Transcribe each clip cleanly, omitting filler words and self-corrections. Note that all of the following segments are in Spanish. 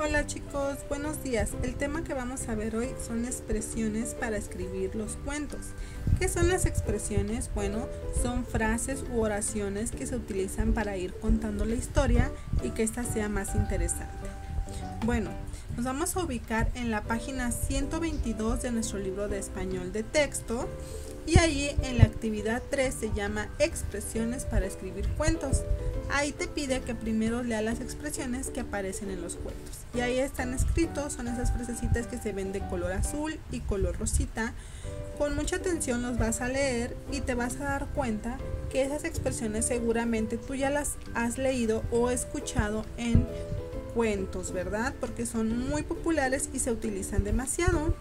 Hola chicos, buenos días. El tema que vamos a ver hoy son expresiones para escribir los cuentos. ¿Qué son las expresiones? Bueno, son frases u oraciones que se utilizan para ir contando la historia y que ésta sea más interesante. Bueno, nos vamos a ubicar en la página 122 de nuestro libro de español de texto y allí en la actividad 3 se llama expresiones para escribir cuentos. Ahí te pide que primero lea las expresiones que aparecen en los cuentos. Y ahí están escritos, son esas frasecitas que se ven de color azul y color rosita. Con mucha atención los vas a leer y te vas a dar cuenta que esas expresiones seguramente tú ya las has leído o escuchado en cuentos, ¿verdad? Porque son muy populares y se utilizan demasiado.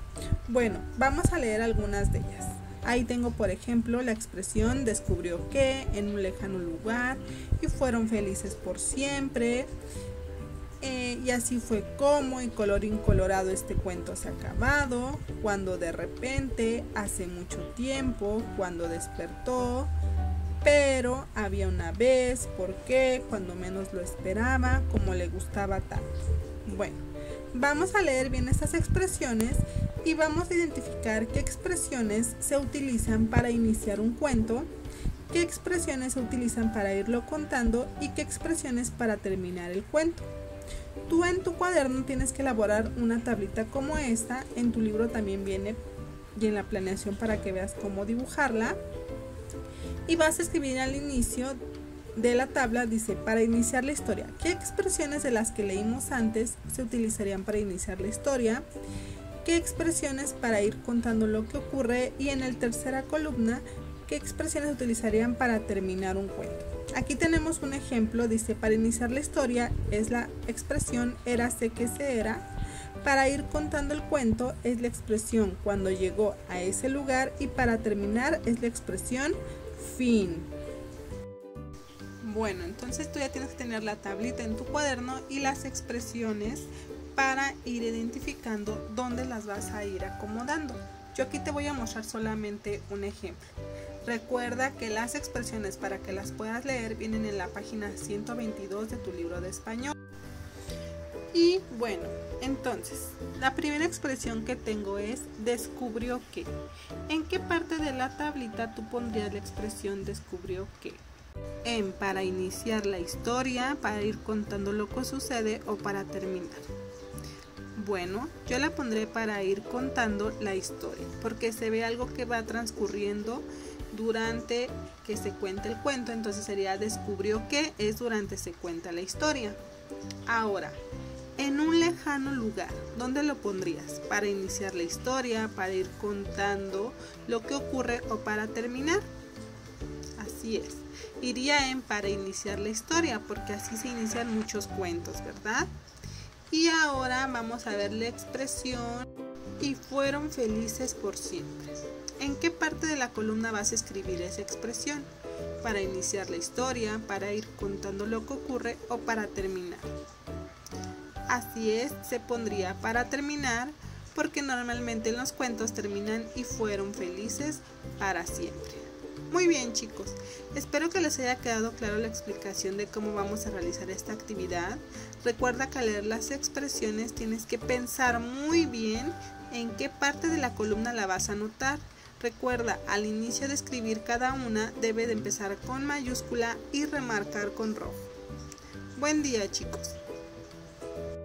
Bueno, vamos a leer algunas de ellas. Ahí tengo, por ejemplo, la expresión descubrió que en un lejano lugar y fueron felices por siempre. Y así fue como, y colorín colorado este cuento se ha acabado. Cuando de repente, hace mucho tiempo, cuando despertó. Pero había una vez, ¿por qué? Cuando menos lo esperaba, como le gustaba tanto. Bueno, vamos a leer bien estas expresiones y vamos a identificar qué expresiones se utilizan para iniciar un cuento, qué expresiones se utilizan para irlo contando y qué expresiones para terminar el cuento. Tú en tu cuaderno tienes que elaborar una tablita como esta, en tu libro también viene y en la planeación para que veas cómo dibujarla. Y vas a escribir al inicio de la tabla, dice, para iniciar la historia, ¿qué expresiones de las que leímos antes se utilizarían para iniciar la historia? ¿Qué expresiones para ir contando lo que ocurre? Y en la tercera columna, ¿qué expresiones se utilizarían para terminar un cuento? Aquí tenemos un ejemplo, dice, para iniciar la historia es la expresión érase que se era. Para ir contando el cuento es la expresión cuando llegó a ese lugar y para terminar es la expresión fin. Bueno, entonces tú ya tienes que tener la tablita en tu cuaderno y las expresiones para ir identificando dónde las vas a ir acomodando. Yo aquí te voy a mostrar solamente un ejemplo. Recuerda que las expresiones para que las puedas leer vienen en la página 122 de tu libro de español. Y bueno, entonces, la primera expresión que tengo es descubrió que. ¿En qué parte de la tablita tú pondrías la expresión descubrió que? En para iniciar la historia, para ir contando lo que sucede o para terminar. Bueno, yo la pondré para ir contando la historia, porque se ve algo que va transcurriendo durante que se cuenta el cuento, entonces sería descubrió que es durante se cuenta la historia. Ahora, en un lejano lugar, ¿dónde lo pondrías? ¿Para iniciar la historia, para ir contando lo que ocurre o para terminar? Así es, iría en para iniciar la historia, porque así se inician muchos cuentos, ¿verdad? Y ahora vamos a ver la expresión y fueron felices por siempre. ¿En qué parte de la columna vas a escribir esa expresión? ¿Para iniciar la historia, para ir contando lo que ocurre o para terminar? Así es, se pondría para terminar porque normalmente en los cuentos terminan y fueron felices para siempre. Muy bien chicos, espero que les haya quedado claro la explicación de cómo vamos a realizar esta actividad. Recuerda que al leer las expresiones tienes que pensar muy bien en qué parte de la columna la vas a anotar. Recuerda, al inicio de escribir cada una debe de empezar con mayúscula y remarcar con rojo. Buen día chicos.